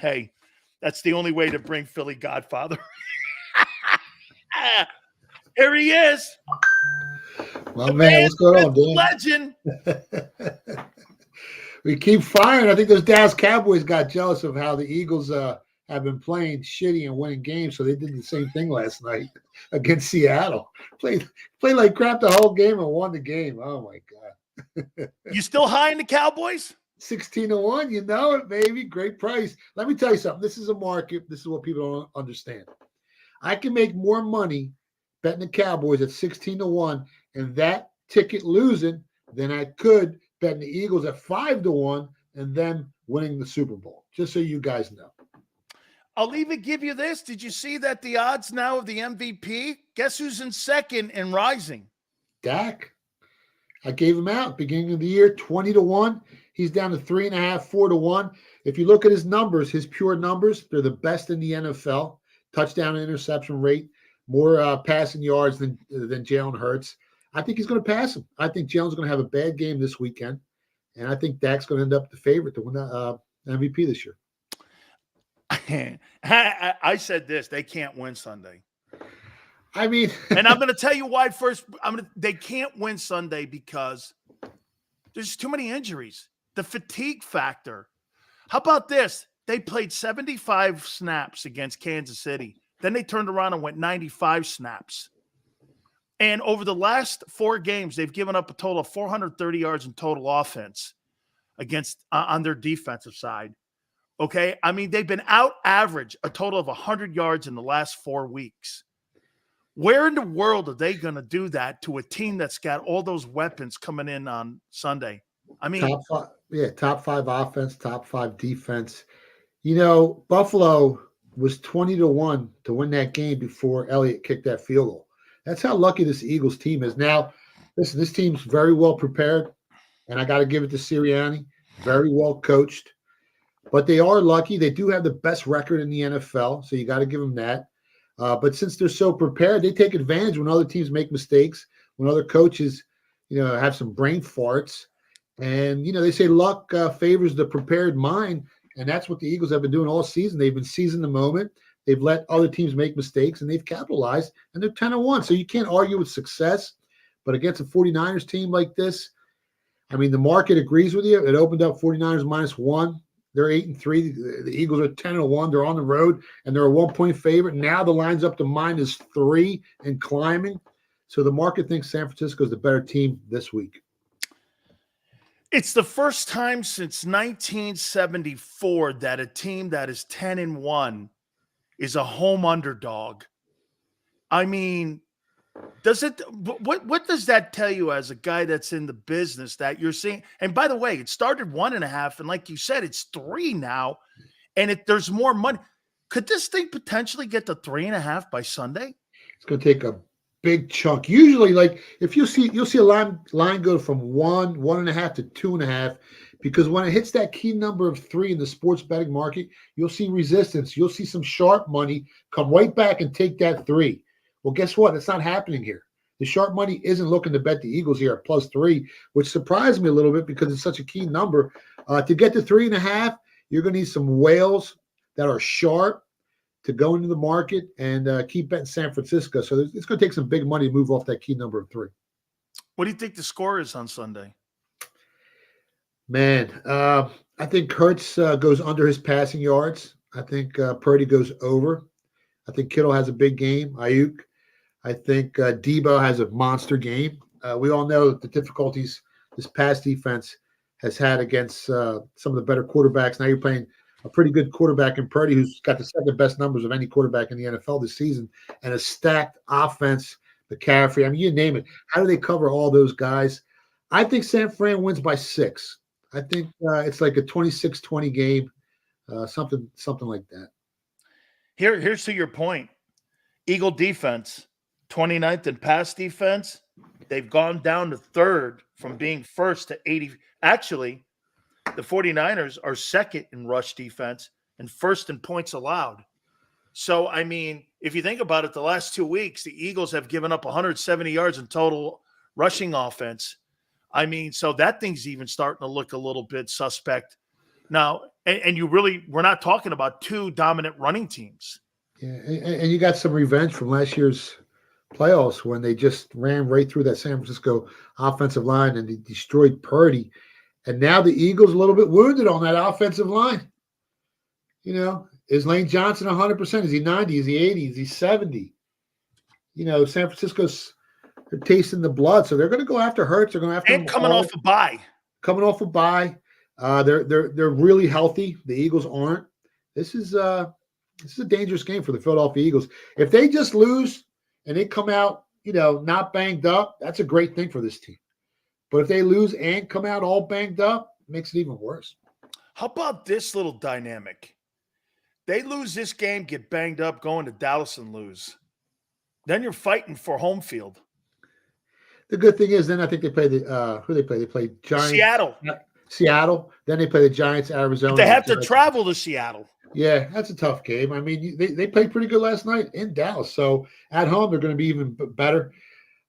Hey, that's the only way to bring Philly Godfather. Here he is. My man, what's going on, Dan? Legend. We keep firing. I think those Dallas Cowboys got jealous of how the Eagles have been playing shitty and winning games, so they did the same thing last night against Seattle. Played like crap the whole game and won the game. Oh my God! You still high in the Cowboys? 16-1, you know it, baby. Great price. Let me tell you something. This is a market. This is what people don't understand. I can make more money betting the Cowboys at 16-1 and that ticket losing than I could betting the Eagles at 5-1 and them winning the Super Bowl. Just so you guys know. I'll even give you this. Did you see that the odds now of the MVP? Guess who's in second and rising? Dak. I gave him out beginning of the year, 20-1. He's down to 3.5, 4-1. If you look at his numbers, his pure numbers, they're the best in the NFL. Touchdown and interception rate, more passing yards than Jalen Hurts. I think he's going to pass him. I think Jalen's going to have a bad game this weekend, and I think Dak's going to end up the favorite to win the MVP this year. I said this: they can't win Sunday. I mean, and I'm going to tell you why first. They can't win Sunday because there's too many injuries. The fatigue factor. How about this? They played 75 snaps against Kansas City. Then they turned around and went 95 snaps. And over the last 4 games, they've given up a total of 430 yards in total offense against on their defensive side. Okay? I mean, they've been out average a total of 100 yards in the last 4 weeks. Where in the world are they going to do that to a team that's got all those weapons coming in on Sunday? I mean, top 5 offense, top 5 defense. You know, Buffalo was 20-1 to win that game before Elliott kicked that field goal. That's how lucky this Eagles team is. Now, listen, this team's very well prepared, and I got to give it to Sirianni. Very well coached. But they are lucky. They do have the best record in the NFL, so you got to give them that. But since they're so prepared, they take advantage when other teams make mistakes, when other coaches, have some brain farts. And, they say luck favors the prepared mind, and that's what the Eagles have been doing all season. They've been seizing the moment. They've let other teams make mistakes, and they've capitalized, and they're 10-1. So you can't argue with success. But against a 49ers team like this, I mean, the market agrees with you. It opened up 49ers -1. They're 8-3. The Eagles are 10-1. They're on the road, and they're a 1-point favorite. Now the line's up to -3 and climbing. So the market thinks San Francisco is the better team this week. It's the first time since 1974 that a team that is 10-1 is a home underdog. I mean, what does that tell you as a guy that's in the business that you're seeing? And by the way, it started 1.5, and like you said, it's 3 now, and there's more money. Could this thing potentially get to 3.5 by Sunday? It's going to take a big chunk. Usually, like if you'll see a line go from 1.5 to 2.5, because when it hits that key number of 3 in the sports betting market, you'll see resistance. You'll see some sharp money come right back and take that 3. Well, guess what? It's not happening here. The sharp money isn't looking to bet the Eagles here at +3, which surprised me a little bit because it's such a key number. To get to 3.5, you're going to need some whales that are sharp to go into the market and keep betting San Francisco. So it's going to take some big money to move off that key number of 3. What do you think the score is on Sunday? Man, I think Hurts goes under his passing yards. I think Purdy goes over. I think Kittle has a big game. Ayuk. I think Debo has a monster game. We all know the difficulties this pass defense has had against some of the better quarterbacks. Now you're playing a pretty good quarterback in Purdy, who's got the second best numbers of any quarterback in the NFL this season, and a stacked offense, McCaffrey. I mean, you name it. How do they cover all those guys? I think San Fran wins by 6. I think it's like a 26-20 game, something like that. Here's to your point. Eagle defense, 29th in pass defense. They've gone down to 3rd from being 1st to 80. Actually, the 49ers are 2nd in rush defense and 1st in points allowed. So, I mean, if you think about it, the last 2 weeks, the Eagles have given up 170 yards in total rushing offense. I mean, so that thing's even starting to look a little bit suspect. Now, and we're not talking about two dominant running teams. Yeah, and you got some revenge from last year's playoffs when they just ran right through that San Francisco offensive line and they destroyed Purdy. And now the Eagles a little bit wounded on that offensive line. You know, is Lane Johnson 100%? Is he 90? Is he 80? Is he 70? You know, San Francisco's they're tasting the blood, so they're going to go after Hurts. They're going after him coming off a bye. Coming off a bye. They're really healthy. The Eagles aren't. This is a dangerous game for the Philadelphia Eagles. If they just lose and they come out, you know, not banged up, that's a great thing for this team. But if they lose and come out all banged up, it makes it even worse. How about this little dynamic? They lose this game, get banged up, going to Dallas and lose. Then you're fighting for home field. The good thing is then I think they play who they play? They play Giants. Seattle. Then they play the Giants, Arizona. But they have to travel to Seattle. Yeah, that's a tough game. I mean, they played pretty good last night in Dallas. So at home, they're going to be even better.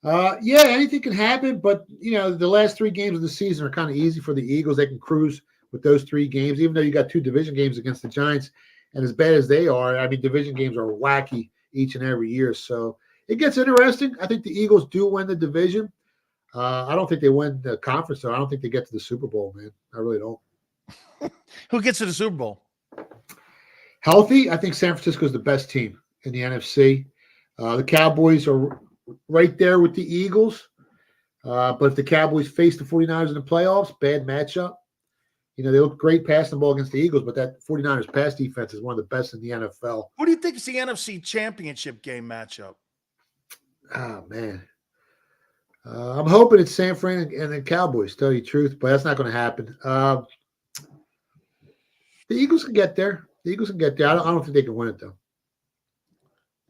Yeah, anything can happen. But, you know, the last 3 games of the season are kind of easy for the Eagles. They can cruise with those 3 games, even though you got 2 division games against the Giants. And as bad as they are, I mean, division games are wacky each and every year. So it gets interesting. I think the Eagles do win the division. I don't think they win the conference, though. I don't think they get to the Super Bowl, man. I really don't. Who gets to the Super Bowl? Healthy, I think San Francisco is the best team in the NFC. The Cowboys are right there with the Eagles. But if the Cowboys face the 49ers in the playoffs, bad matchup. You know, they look great passing the ball against the Eagles, but that 49ers pass defense is one of the best in the NFL. What do you think is the NFC Championship game matchup? Oh, man. I'm hoping it's San Fran and the Cowboys, tell you the truth, but that's not going to happen. The Eagles can get there. I don't think they can win it, though.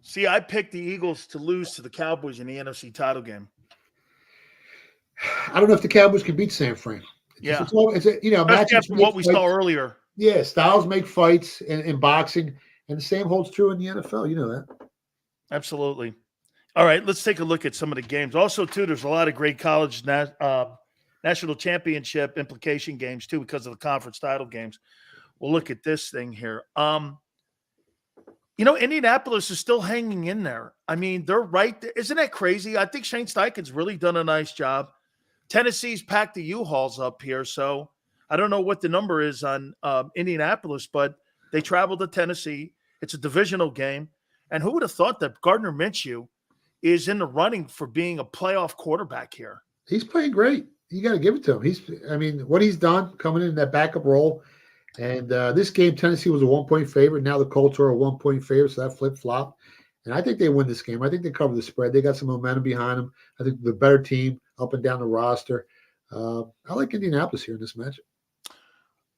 See, I picked the Eagles to lose to the Cowboys in the NFC title game. I don't know if the Cowboys can beat San Fran. It's after what we saw earlier. Yeah, styles make fights in boxing, and the same holds true in the NFL. You know that. Absolutely. All right, let's take a look at some of the games. Also, too, there's a lot of great college national championship implication games, too, because of the conference title games. We'll look at this thing here. You know, Indianapolis is still hanging in there. I mean, they're right there. Isn't that crazy? I think Shane Steichen's really done a nice job. Tennessee's packed the U-Hauls up here, so I don't know what the number is on Indianapolis, but they travel to Tennessee. It's a divisional game. And who would have thought that Gardner Minshew is in the running for being a playoff quarterback here? He's playing great. You got to give it to him. What he's done coming in that backup role. And this game, Tennessee was a 1-point favorite. Now the Colts are a 1-point favorite, so that flip-flop. And I think they win this game. I think they cover the spread. They got some momentum behind them. I think the better team up and down the roster. I like Indianapolis here in this matchup.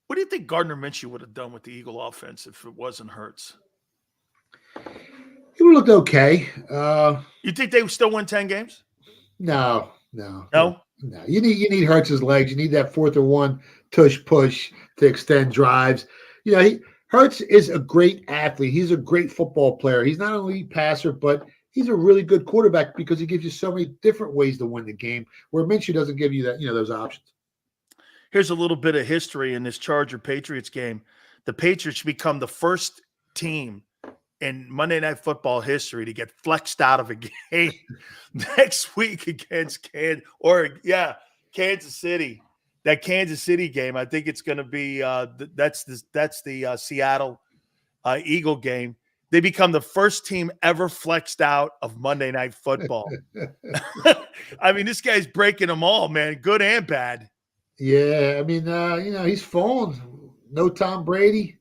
What do you think Gardner Minshew would have done with the Eagle offense if it wasn't Hurts? He would have looked okay. You think they would still win 10 games? No. No? No. You need Hurts' legs. You need that 4th and 1 tush push to extend drives. You know, Hurts is a great athlete. He's a great football player. He's not only a passer, but he's a really good quarterback because he gives you so many different ways to win the game, where Minshew doesn't give you that, those options. Here's a little bit of history in this Charger-Patriots game. The Patriots become the first team in Monday Night Football history to get flexed out of a game next week against Kansas City. That Kansas City game, I think it's going to be that's the Seattle Eagle game. They become the first team ever flexed out of Monday Night Football. I mean, this guy's breaking them all, man, good and bad. Yeah, I mean, he's fallen. No Tom Brady.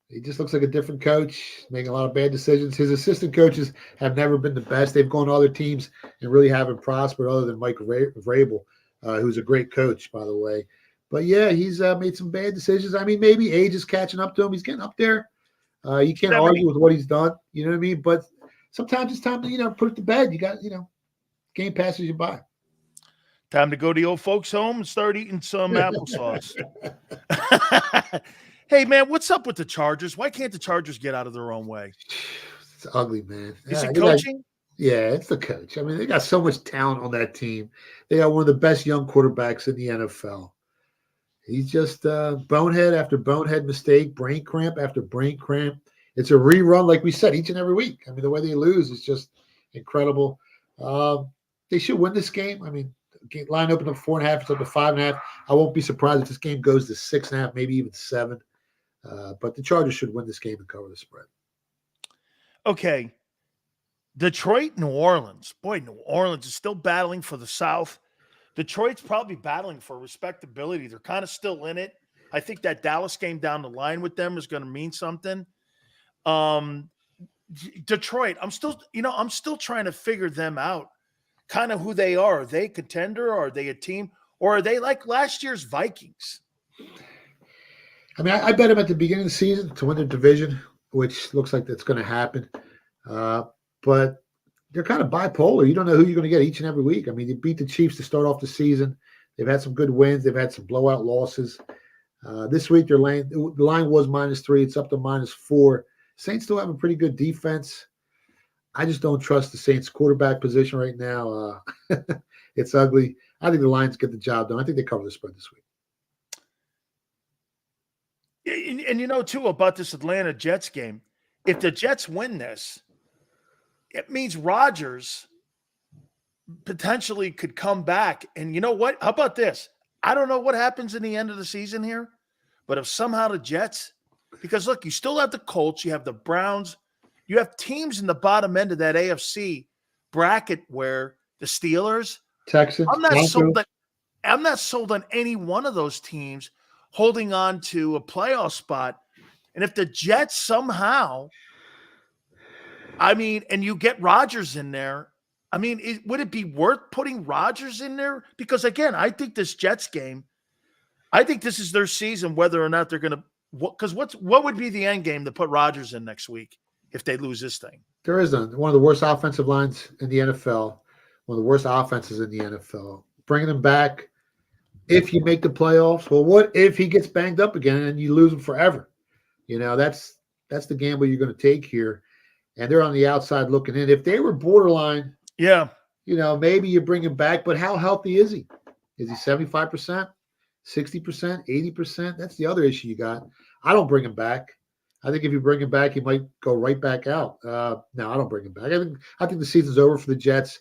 He just looks like a different coach, making a lot of bad decisions. His assistant coaches have never been the best. They've gone to other teams and really haven't prospered other than Mike Vrabel, who's a great coach, by the way. But, yeah, he's made some bad decisions. I mean, maybe age is catching up to him. He's getting up there. You can't argue with what he's done. You know what I mean? But sometimes it's time to, put it to bed. You got, game passes you by. Time to go to the old folks' home and start eating some applesauce. Hey, man, what's up with the Chargers? Why can't the Chargers get out of their own way? It's ugly, man. Is it coaching? It's the coach. I mean, they got so much talent on that team. They got one of the best young quarterbacks in the NFL. He's just bonehead after bonehead mistake, brain cramp after brain cramp. It's a rerun, like we said, each and every week. I mean, the way they lose is just incredible. They should win this game. I mean, line opened up 4.5, it's up to 5.5. I won't be surprised if this game goes to 6.5, maybe even 7. But the Chargers should win this game and cover the spread. Okay. Detroit, New Orleans. Boy, New Orleans is still battling for the South. Detroit's probably battling for respectability. They're kind of still in it. I think that Dallas game down the line with them is going to mean something. Detroit, I'm still trying to figure them out, kind of who they are. Are they a contender, or are they a team, or are they like last year's Vikings? I mean, I bet them at the beginning of the season to win the division, which looks like that's going to happen. But they're kind of bipolar. You don't know who you're going to get each and every week. I mean, they beat the Chiefs to start off the season. They've had some good wins. They've had some blowout losses. This week, the line was -3. It's up to -4. Saints still have a pretty good defense. I just don't trust the Saints quarterback position right now. It's ugly. I think the Lions get the job done. I think they cover the spread this week. And you know, too, about this Atlanta Jets game, if the Jets win this, it means Rodgers potentially could come back. And you know what? How about this? I don't know what happens in the end of the season here, but if somehow the Jets, because look, you still have the Colts, you have the Browns, you have teams in the bottom end of that AFC bracket where the Steelers, Texans, I'm not sold on any one of those teams holding on to a playoff spot. And if the Jets somehow, I mean, and you get Rodgers in there, I mean, would it be worth putting Rodgers in there? Because again, I think this Jets game, I think this is their season, whether or not they're going to, because what would be the end game to put Rodgers in next week if they lose this thing? There is one of the worst offensive lines in the NFL, one of the worst offenses in the NFL. Bringing him back, if you make the playoffs, well, what if he gets banged up again and you lose him forever? You know, that's the gamble you're going to take here. And they're on the outside looking in. If they were borderline, yeah, you know, maybe you bring him back, but how healthy is he? Is he 75%, 60%, 80%? That's the other issue you got. I don't bring him back. I think if you bring him back, he might go right back out. No, I don't bring him back. I think the season's over for the Jets.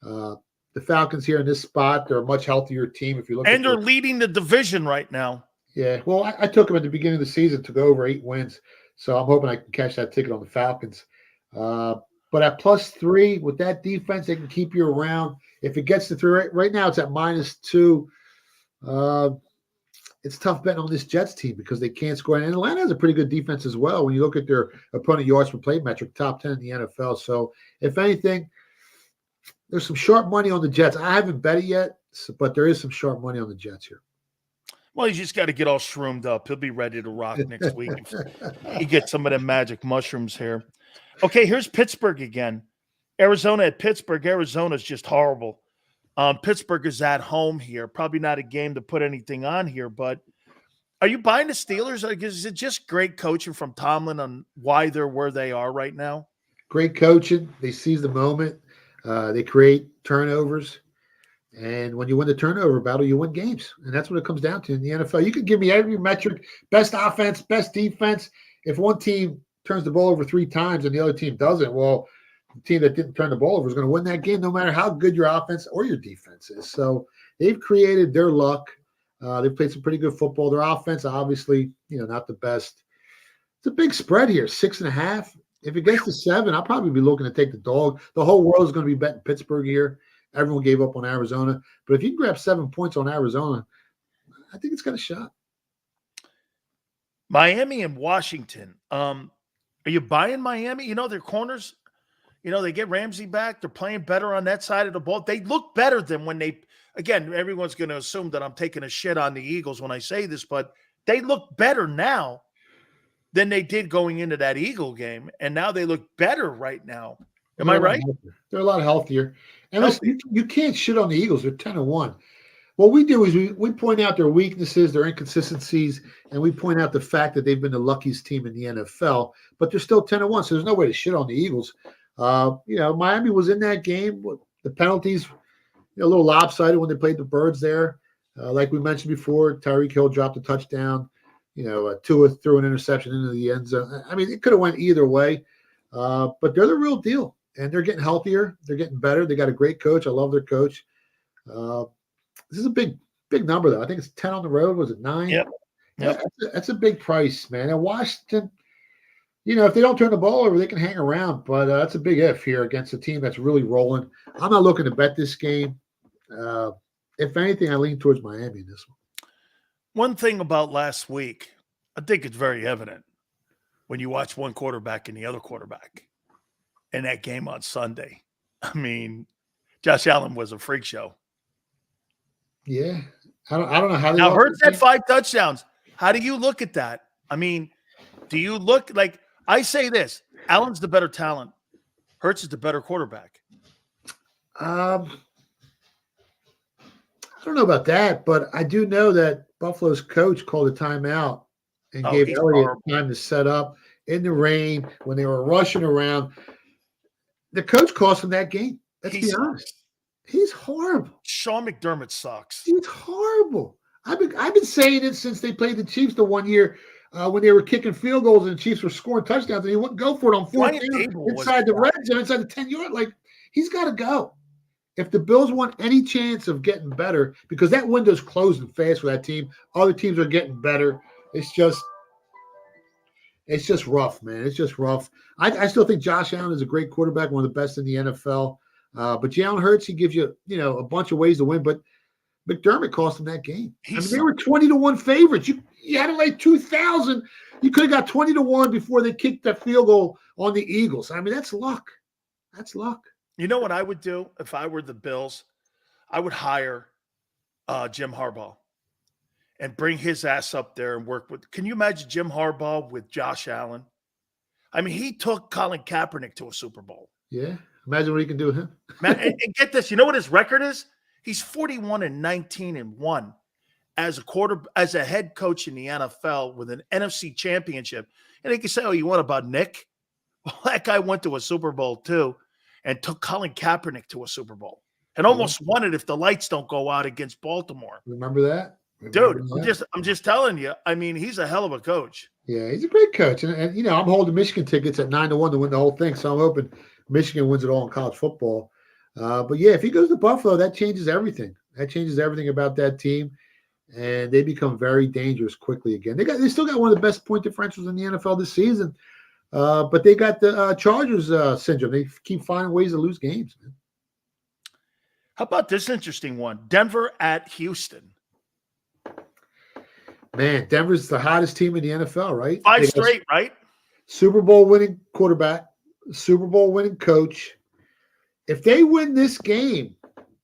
The Falcons here in this spot, they're a much healthier team. If you look, and they're leading the division right now. Yeah, well, I took them at the beginning of the season to go over 8 wins, so I'm hoping I can catch that ticket on the Falcons. But at +3 with that defense, they can keep you around. If it gets to 3, right now it's at -2. It's tough betting on this Jets team because they can't score. And Atlanta has a pretty good defense as well. When you look at their opponent yards per play metric, top 10 in the NFL. So if anything, there's some sharp money on the Jets. I haven't bet it yet, but there is some sharp money on the Jets here. Well, you just got to get all shroomed up. He'll be ready to rock next week. He gets some of them magic mushrooms here. Okay, here's Pittsburgh again. Arizona at Pittsburgh. Arizona's just horrible. Pittsburgh is at home here. Probably not a game to put anything on here, but are you buying the Steelers? Is it just great coaching from Tomlin on why they're where they are right now? Great coaching. They seize the moment. They create turnovers. And when you win the turnover battle, you win games. And that's what it comes down to in the NFL. You can give me every metric, best offense, best defense. If one team turns the ball over 3 times and the other team doesn't, well, the team that didn't turn the ball over is going to win that game no matter how good your offense or your defense is. So they've created their luck. They've played some pretty good football. Their offense, obviously, not the best. It's a big spread here, 6.5. If it gets to 7, I'll probably be looking to take the dog. The whole world is going to be betting Pittsburgh here. Everyone gave up on Arizona. But if you can grab 7 points on Arizona, I think it's got a shot. Miami and Washington. Are you buying Miami? Their corners, they get Ramsey back. They're playing better on that side of the ball. They look better than when again, everyone's going to assume that I'm taking a shit on the Eagles when I say this, but they look better now than they did going into that Eagle game. And now they look better right now. Am I right? They're a lot healthier. And listen, you can't shit on the Eagles. They're 10-1. What we do is we point out their weaknesses, their inconsistencies, and we point out the fact that they've been the luckiest team in the NFL, but they're still 10-1, so there's no way to shit on the Eagles. Miami was in that game. The penalties, a little lopsided when they played the Birds there. Like we mentioned before, Tyreek Hill dropped a touchdown. Tua threw an interception into the end zone. I mean, it could have went either way, but they're the real deal, and they're getting healthier. They're getting better. They got a great coach. I love their coach. This is a big number, though. I think it's 10 on the road. Was it 9? Yep. That's a big price, man. And Washington, if they don't turn the ball over, they can hang around. But that's a big if here against a team that's really rolling. I'm not looking to bet this game. If anything, I lean towards Miami in this one. One thing about last week, I think it's very evident when you watch one quarterback and the other quarterback in that game on Sunday. I mean, Josh Allen was a freak show. Yeah. I don't know how they now Hurts had 5 touchdowns. How do you look at that? I mean, do you look like I say this? Allen's the better talent. Hurts is the better quarterback. I don't know about that, but I do know that Buffalo's coach called a timeout and gave Elliott time to set up in the rain when they were rushing around. The coach cost him that game. Let's be honest. He's horrible. Sean McDermott sucks. He's horrible. I've been saying it since they played the Chiefs the one year when they were kicking field goals and the Chiefs were scoring touchdowns and he wouldn't go for it on 4th down inside the red zone, inside the 10-yard. Like, he's got to go. If the Bills want any chance of getting better, because that window's closing fast for that team, other teams are getting better. It's just rough, man. It's just rough. I still think Josh Allen is a great quarterback, one of the best in the NFL. But Jalen Hurts, he gives you, a bunch of ways to win. But McDermott cost him that game. They were 20-1 favorites. You had to lay 2,000. You could have got 20-1 before they kicked that field goal on the Eagles. I mean, that's luck. That's luck. You know what I would do if I were the Bills? I would hire Jim Harbaugh and bring his ass up there and work with. Can you imagine Jim Harbaugh with Josh Allen? I mean, he took Colin Kaepernick to a Super Bowl. Yeah. Imagine what he can do with him. Man, and get this. You know what his record is? He's 41-19-1 as a head coach in the NFL with an NFC championship. And they can say, oh, you want about Nick? Well, that guy went to a Super Bowl too and took Colin Kaepernick to a Super Bowl and almost won it if the lights don't go out against Baltimore. Remember that? I'm just telling you. I mean, he's a hell of a coach. Yeah, he's a great coach. And I'm holding Michigan tickets at 9-1 to win the whole thing. So I'm hoping Michigan wins it all in college football. But yeah, if he goes to Buffalo, that changes everything. That changes everything about that team. And they become very dangerous quickly again. They still got one of the best point differentials in the NFL this season. But they got the Chargers syndrome. They keep finding ways to lose games, man. How about this interesting one? Denver at Houston. Man, Denver's the hottest team in the NFL, right? 5 straight, right? Super Bowl winning quarterback, Super Bowl winning coach. If they win this game,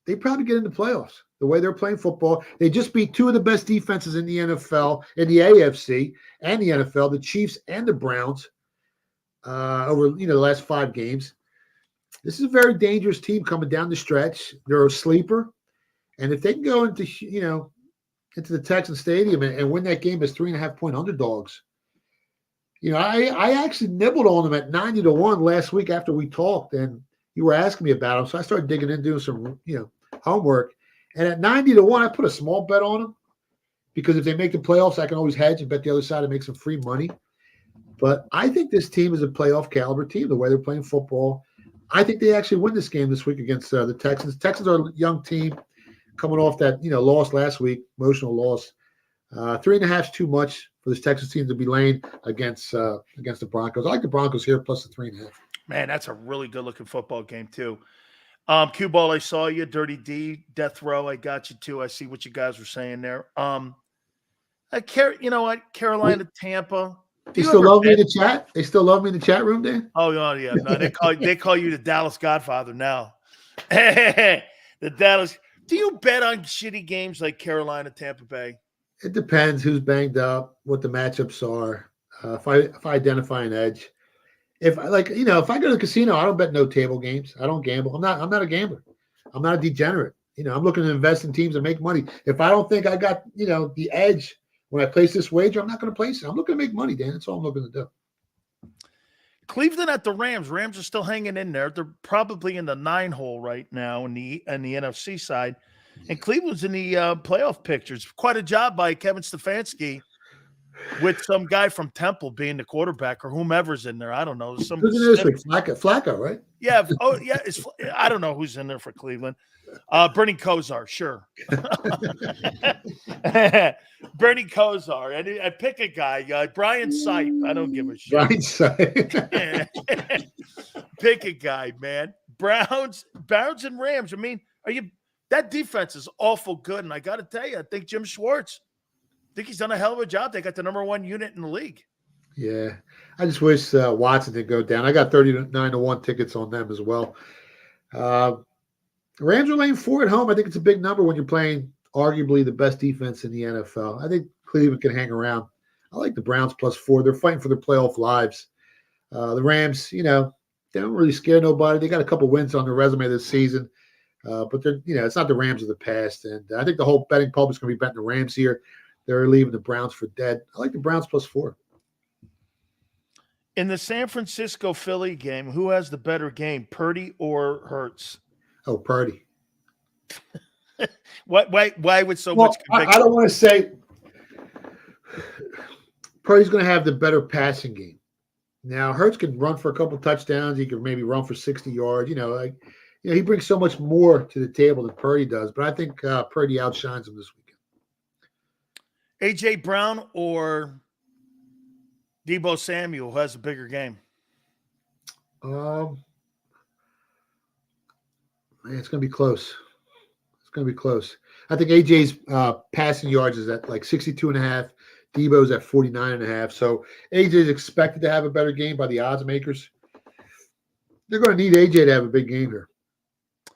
they probably get in the playoffs. The way they're playing football, they just beat 2 of the best defenses in the NFL, in the AFC and the NFL, the Chiefs and the Browns, over the last 5 games. This is a very dangerous team coming down the stretch. They're a sleeper, and if they can go into the Texan Stadium and win that game as 3.5-point underdogs, I actually nibbled on them at 90-1 last week after we talked, and you were asking me about them, so I started digging in, doing some homework, and at 90-1, I put a small bet on them because if they make the playoffs, I can always hedge and bet the other side and make some free money. But I think this team is a playoff caliber team, the way they're playing football. I think they actually win this game this week against the Texans. Texans are a young team coming off that, loss last week, emotional loss. 3.5 is too much for this Texas team to be laying against the Broncos. I like the Broncos here plus the 3.5. Man, that's a really good-looking football game, too. Cue Ball, I saw you. Dirty D, Death Row, I got you, too. I see what you guys were saying there. You know what? Carolina, Tampa. They still love me in the chat? They still love me in the chat room, Dan? Oh, yeah. No, they call you the Dallas Godfather now. The Dallas. Do you bet on shitty games like Carolina, Tampa Bay? It depends who's banged up, what the matchups are. If I identify an edge. If I go to the casino, I don't bet no table games. I don't gamble. I'm not a gambler. I'm not a degenerate. I'm looking to invest in teams and make money. If I don't think I got, the edge when I place this wager, I'm not going to place it. I'm looking to make money, Dan. That's all I'm looking to do. Cleveland at the Rams. Rams are still hanging in there. They're probably in the 9 hole right now in the NFC side. And Cleveland's in the playoff pictures. Quite a job by Kevin Stefanski with some guy from Temple being the quarterback or whomever's in there. I don't know. Who's in this week? Flacco, right? Yeah. Oh, yeah. I don't know who's in there for Cleveland. Bernie Kosar, sure. Bernie Kosar. And I pick a guy. Brian Sipe. I don't give a shit. Brian Sipe. Pick a guy, man. Browns and Rams. I mean, that defense is awful good. And I got to tell you, I think Jim Schwartz, he's done a hell of a job. They got the number 1 unit in the league. Yeah. I just wish Watson didn't go down. I got 39-1 tickets on them as well. Rams are laying 4 at home. I think it's a big number when you're playing arguably the best defense in the NFL. I think Cleveland can hang around. I like the Browns +4. They're fighting for their playoff lives. The Rams, they don't really scare nobody. They got a couple wins on their resume this season. But they're, it's not the Rams of the past. And I think the whole betting public's going to be betting the Rams here. They're leaving the Browns for dead. I like the Browns +4. In the San Francisco-Philly game, who has the better game, Purdy or Hurts? Oh, Purdy. Why would so much conviction? I don't want to say Purdy's going to have the better passing game. Now, Hurts can run for a couple touchdowns. He can maybe run for 60 yards. He brings so much more to the table than Purdy does. But I think Purdy outshines him this weekend. A.J. Brown or Deebo Samuel, who has a bigger game? It's going to be close. It's going to be close. I think AJ's passing yards is at like 62.5. Debo's at 49.5. So AJ is expected to have a better game by the odds makers. They're going to need AJ to have a big game here.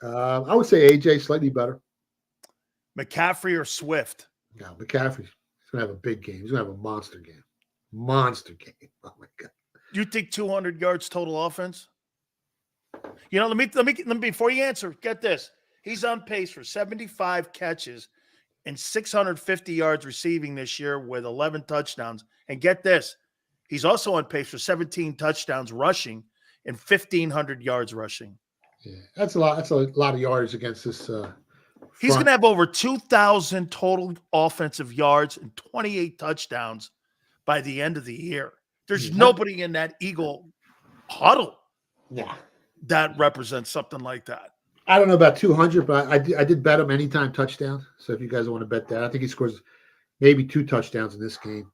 I would say AJ slightly better. McCaffrey or Swift? No, McCaffrey's going to have a big game. He's going to have a monster game. Monster game. Oh my God. You think 200 yards total offense? Let me before you answer, get this. He's on pace for 75 catches and 650 yards receiving this year with 11 touchdowns. And get this, he's also on pace for 17 touchdowns rushing and 1,500 yards rushing. Yeah, that's a lot. That's a lot of yards against this. He's going to have over 2,000 total offensive yards and 28 touchdowns by the end of the year. There's nobody in that Eagle huddle that represents something like that. I don't know about 200, but I did bet him anytime touchdown. So if you guys want to bet that, I think he scores maybe 2 touchdowns in this game.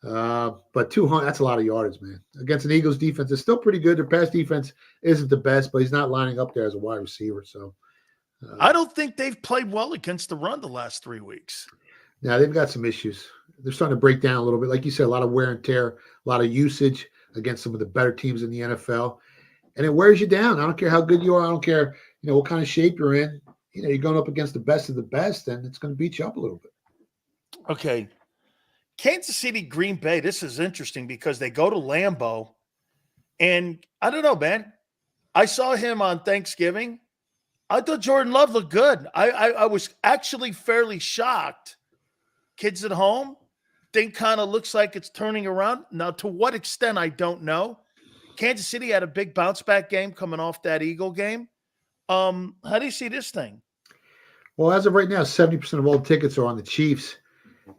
But 200, that's a lot of yards, man. Against an Eagles defense, it's still pretty good. Their pass defense isn't the best, but he's not lining up there as a wide receiver. So I don't think they've played well against the run the last 3 weeks. Now they've got some issues. They're starting to break down a little bit. Like you said, a lot of wear and tear, a lot of usage against some of the better teams in the NFL. And it wears you down. I don't care how good you are. I don't care, what kind of shape you're in. You're going up against the best of the best, and it's going to beat you up a little bit. Okay. Kansas City, Green Bay. This is interesting because they go to Lambeau. And I don't know, man. I saw him on Thanksgiving. I thought Jordan Love looked good. I was actually fairly shocked. Kids at home, thing kind of looks like it's turning around. Now, to what extent, I don't know. Kansas City had a big bounce-back game coming off that Eagle game. How do you see this thing? Well, as of right now, 70% of all tickets are on the Chiefs.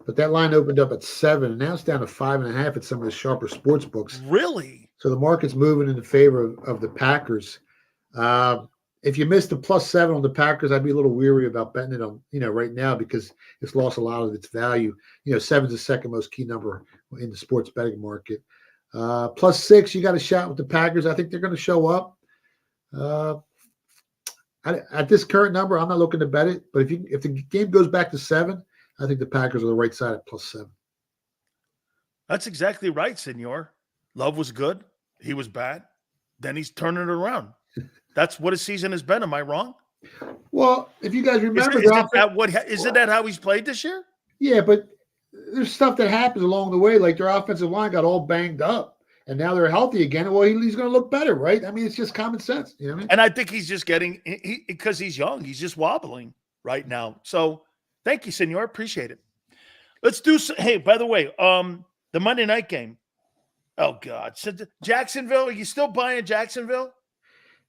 But that line opened up at 7, and now it's down to 5.5 at some of the sharper sports books. Really? So the market's moving in the favor of the Packers. If you missed the +7 on the Packers, I'd be a little weary about betting it on, right now because it's lost a lot of its value. 7's the second most key number in the sports betting market. +6, you got a shot with the Packers. I think they're going to show up. At this current number, I'm not looking to bet it. But if the game goes back to 7, I think the Packers are the right side at +7. That's exactly right, senor. Love was good. He was bad. Then he's turning it around. That's what his season has been. Am I wrong? Well, if you guys remember, isn't that how he's played this year? Yeah, but there's stuff that happens along the way. Like their offensive line got all banged up, and now they're healthy again. Well, he's going to look better, right? I mean, it's just common sense. You know what I mean? And I think he's just because he's young, he's just wobbling right now. So thank you, senor. Appreciate it. Let's do. Hey, by the way, the Monday night game. Oh God, so Jacksonville. Are you still buying Jacksonville?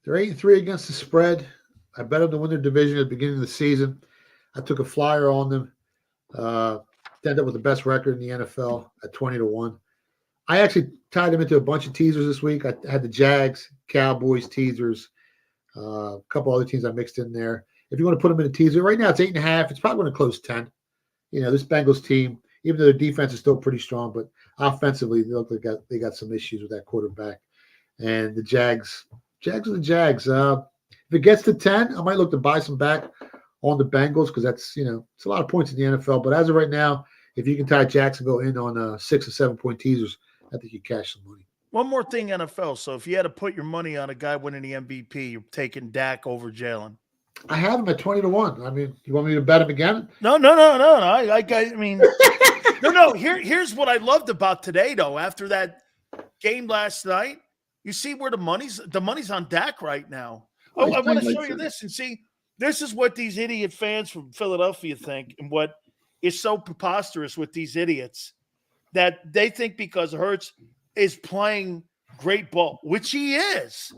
They're 8-3 against the spread. I bet them to win their division at the beginning of the season. I took a flyer on them. Ended up with the best record in the NFL at 20-1. I actually tied them into a bunch of teasers this week. I had the Jags, Cowboys teasers, a couple other teams I mixed in there. If you want to put them in a teaser, right now it's 8.5. It's probably going to close 10. This Bengals team, even though their defense is still pretty strong, but offensively they look like they got some issues with that quarterback. And the Jags are the Jags. If it gets to 10, I might look to buy some back on the Bengals because that's it's a lot of points in the NFL. But as of right now, if you can tie Jacksonville in on 6 or 7 point teasers, I think you cash some money. One more thing, NFL. So if you had to put your money on a guy winning the MVP, you're taking Dak over Jalen. I have him at 20-1. I mean, you want me to bet him again? No. I mean, no. Here's what I loved about today, though. After that game last night, you see where the money's on Dak right now. Oh, I want to show you this and see. This is what these idiot fans from Philadelphia think, and what is so preposterous with these idiots that they think because Hurts is playing great ball, which he is.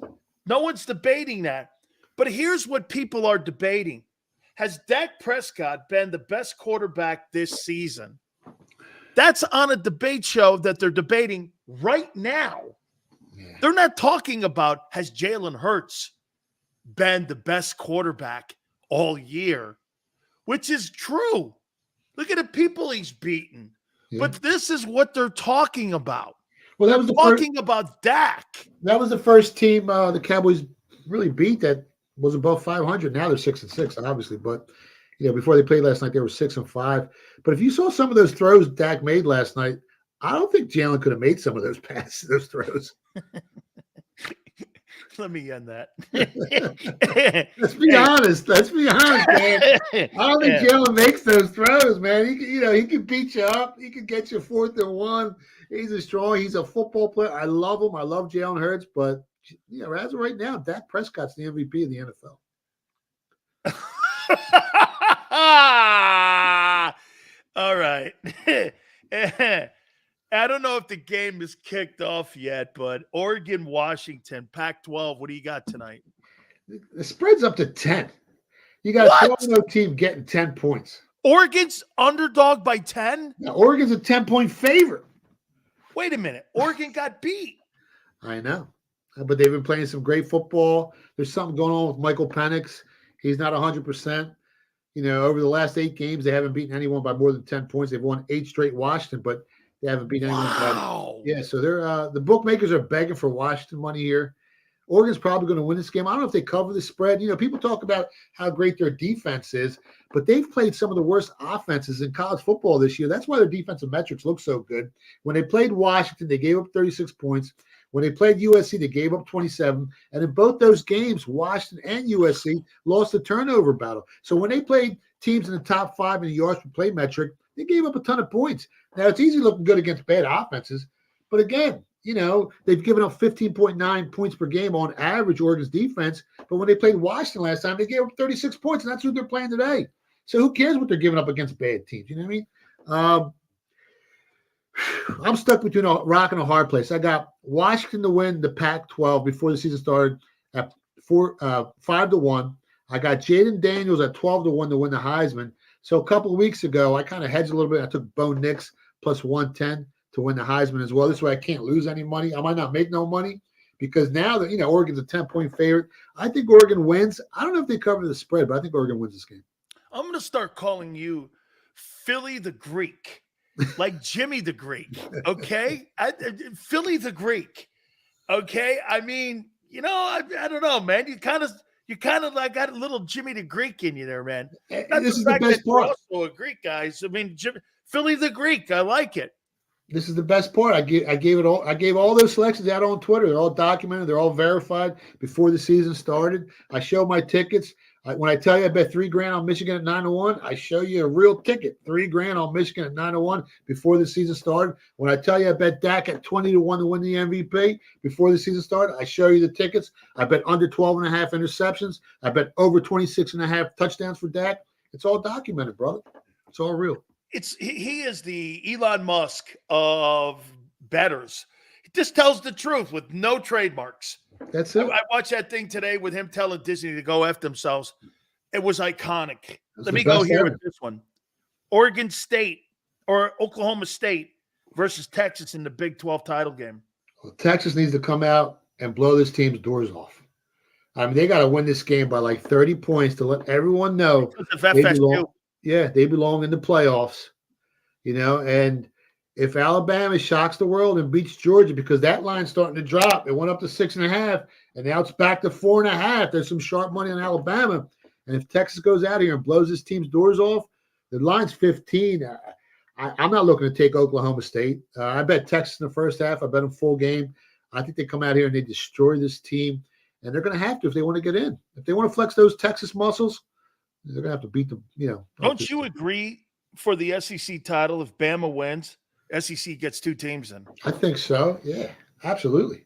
No one's debating that. But here's what people are debating. Has Dak Prescott been the best quarterback this season? That's on a debate show that they're debating right now. Yeah. They're not talking about has Jalen Hurts been the best quarterback all year, which is true. Look at the people he's beaten. Yeah. But this is what they're talking about. Well, that was talking about Dak. That was the first team the Cowboys really beat that was above 500. Now they're 6-6, obviously. But before they played last night, they were 6-5. But if you saw some of those throws Dak made last night, I don't think Jalen could have made some of those passes, those throws. Let me end that. Let's be honest, man. I don't think Jalen makes those throws, man. He can beat you up. He can get you 4th and 1. He's a football player. I love him. I love Jalen Hurts, but as of right now, Dak Prescott's the MVP of the NFL. All right. I don't know if the game is kicked off yet, but Oregon, Washington, Pac-12, what do you got tonight? The spread's up to 10. You got a 12-0 team getting 10 points. Oregon's underdog by 10? Now, Oregon's a 10-point favorite. Wait a minute. Oregon got beat. I know. But they've been playing some great football. There's something going on with Michael Penix. He's not 100%. Over the last 8 games, they haven't beaten anyone by more than 10 points. They've won 8 straight Washington, but they haven't beaten anyone. Wow. Yeah, so they're the bookmakers are begging for Washington money here. Oregon's probably going to win this game. I don't know if they cover the spread. People talk about how great their defense is, but they've played some of the worst offenses in college football this year. That's why their defensive metrics look so good. When they played Washington, they gave up 36 points. When they played USC, they gave up 27. And in both those games, Washington and USC lost the turnover battle. So when they played teams in the top 5 in the yards per play metric, they gave up a ton of points. Now, it's easy looking good against bad offenses. But again, they've given up 15.9 points per game on average, Oregon's defense. But when they played Washington last time, they gave up 36 points, and that's who they're playing today. So who cares what they're giving up against bad teams? You know what I mean? I'm stuck between a rock and a hard place. I got Washington to win the Pac-12 before the season started at 5-1. I got Jaden Daniels at 12-1 to win the Heisman. So a couple of weeks ago, I kind of hedged a little bit. I took Bo Nix plus 110 to win the Heisman as well. This way I can't lose any money. I might not make no money because now that Oregon's a 10-point favorite. I think Oregon wins. I don't know if they cover the spread, but I think Oregon wins this game. I'm going to start calling you Philly the Greek. Like Jimmy the Greek, okay? Philly the Greek, okay? I mean, I don't know, man. You kind of like got a little Jimmy the Greek in you there, man. This is the best part. Also a Greek guy. So, I mean, Philly the Greek. I like it. This is the best part. I gave all those selections out on Twitter. They're all documented. They're all verified before the season started. I show my tickets. When I tell you I bet $3,000 on Michigan at 9-1, I show you a real ticket. $3,000 on Michigan at 9-1 before the season started. When I tell you I bet Dak at 20-1 to win the MVP before the season started, I show you the tickets. I bet under 12.5 interceptions. I bet over 26.5 touchdowns for Dak. It's all documented, brother. It's all real. He is the Elon Musk of bettors. He just tells the truth with no trademarks. That's it. I watched that thing today with him telling Disney to go F themselves. It was iconic. That's Let the me go best here ever. with this one. Oregon State or Oklahoma State versus Texas in the Big 12 title game. Well, Texas needs to come out and blow this team's doors off. I mean, they got to win this game by like 30 points to let everyone know Because of they FSU. belong. Yeah, they belong in the playoffs. And if Alabama shocks the world and beats Georgia, because that line's starting to drop, it went up to 6.5, and now it's back to 4.5. There's some sharp money on Alabama, and if Texas goes out here and blows this team's doors off, the line's 15. I'm not looking to take Oklahoma State. I bet Texas in the first half. I bet them full game. I think they come out here and they destroy this team, and they're going to have to if they want to get in. If they want to flex those Texas muscles, they're going to have to beat them. Don't you agree for the SEC title if Bama wins, SEC gets 2 teams in? I think so. Yeah, absolutely.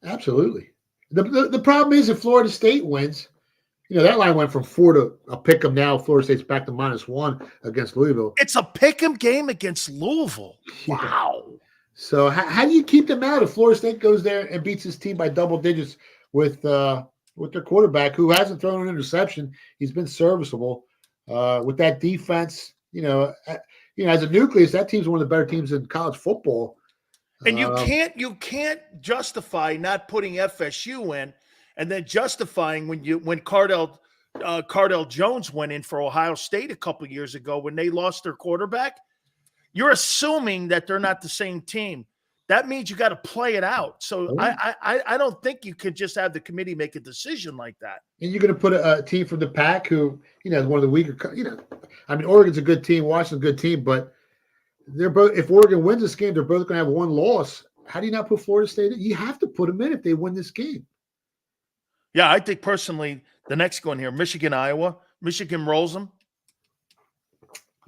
Absolutely. The problem is if Florida State wins, that line went from 4 to a pick 'em now. Florida State's back to -1 against Louisville. It's a pick 'em game against Louisville. Wow. So how do you keep them out if Florida State goes there and beats his team by double digits with their quarterback who hasn't thrown an interception? He's been serviceable with that defense. As a nucleus, that team's one of the better teams in college football. And you can't justify not putting FSU in, and then justifying when Cardell Jones went in for Ohio State a couple years ago when they lost their quarterback. You're assuming that they're not the same team. That means you got to play it out. So I don't think you can just have the committee make a decision like that. And you're going to put a team from the pack who, is one of the weaker. Oregon's a good team, Washington's a good team, but they're both. If Oregon wins this game, they're both going to have one loss. How do you not put Florida State in? You have to put them in if they win this game. Yeah, I think personally the next one here, Michigan, Iowa. Michigan rolls them.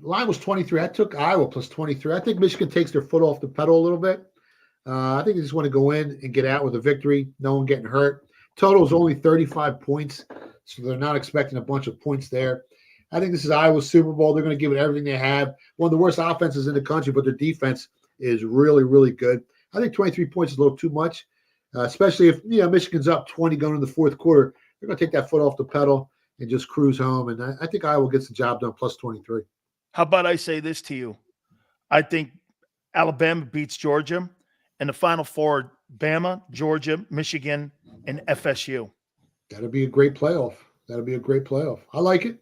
The line was 23. I took Iowa plus 23. I think Michigan takes their foot off the pedal a little bit. I think they just want to go in and get out with a victory, no one getting hurt. Total is only 35 points, so they're not expecting a bunch of points there. I think this is Iowa's Super Bowl. They're going to give it everything they have. One of the worst offenses in the country, but their defense is really, really good. I think 23 points is a little too much, especially if Michigan's up 20 going into the fourth quarter. They're going to take that foot off the pedal and just cruise home. And I think Iowa gets the job done plus 23. How about I say this to you? I think Alabama beats Georgia, and the Final Four: Bama, Georgia, Michigan, and FSU. That'll be a great playoff. I like it.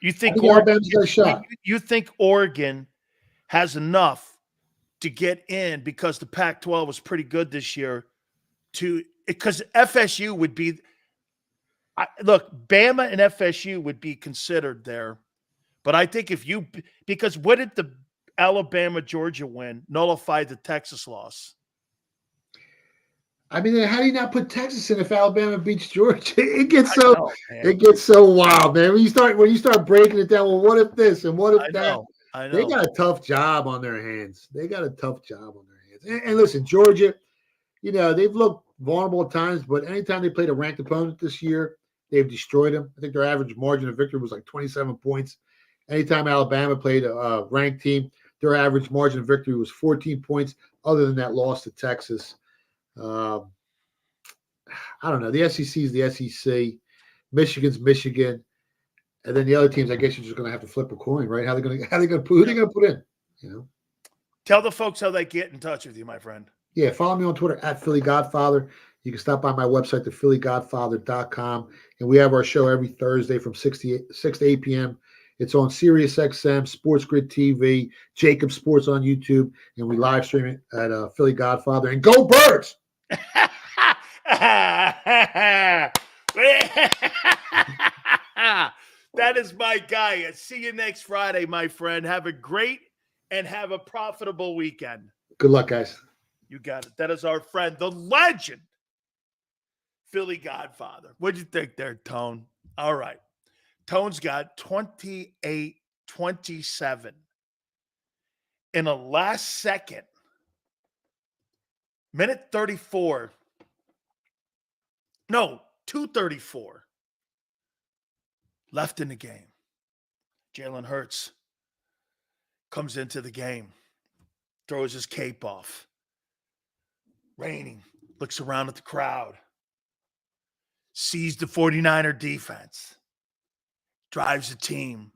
You think Alabama's got a shot? You think Oregon has enough to get in because the Pac-12 was pretty good this year? Because FSU would be look, Bama and FSU would be considered there. But I think because what did the Alabama-Georgia win nullify the Texas loss? I mean, how do you not put Texas in if Alabama beats Georgia? It gets so wild, man. When you start breaking it down, well, what if this and what if that? I know. They got a tough job on their hands. And listen, Georgia, they've looked vulnerable at times, but anytime they played a ranked opponent this year, they've destroyed them. I think their average margin of victory was like 27 points. Anytime Alabama played a ranked team, their average margin of victory was 14 points, other than that loss to Texas. I don't know. The SEC is the SEC. Michigan's Michigan. And then the other teams, I guess you're just going to have to flip a coin, right? Who are they going to put in? Tell the folks how they get in touch with you, my friend. Yeah, follow me on Twitter at Philly Godfather. You can stop by my website, thephillygodfather.com. And we have our show every Thursday from 6 to 8 p.m. It's on Sirius XM, Sports Grid TV, JAKIB Sports on YouTube, and we live stream it at Philly Godfather. And go Birds! That is my guy. I'll see you next Friday, my friend. Have a great and have a profitable weekend. Good luck, guys. You got it. That is our friend, the legend, Philly Godfather. What'd you think there, Tone? All right. Tone's got 28-27 in a last second, minute 34. No, 2:34 left in the game. Jalen Hurts comes into the game, throws his cape off. Raining, looks around at the crowd. sees the 49er defense, drives the team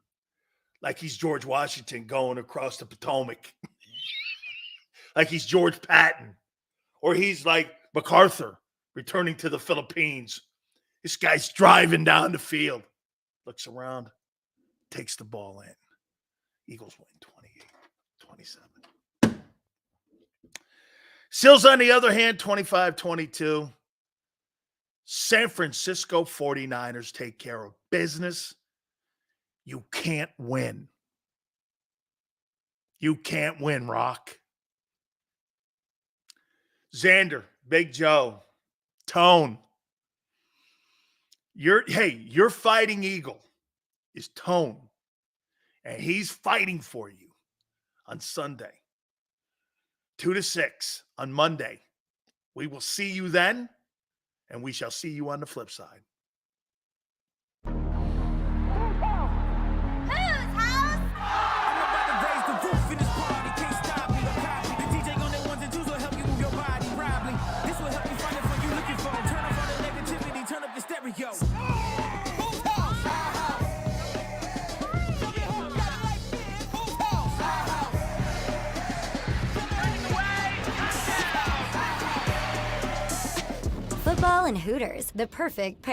like he's George Washington going across the Potomac, like he's George Patton, or he's like MacArthur returning to the Philippines. This guy's driving down the field, looks around, takes the ball in. Eagles win 28-27. Seals, on the other hand, 25-22. San Francisco 49ers take care of business. You can't win. You can't win, Rock. Xander, Big Joe, Tone. Your fighting eagle is Tone. And he's fighting for you on Sunday. 2-6 on Monday. We will see you then, and we shall see you on the flip side. Football and Hooters, the perfect pair.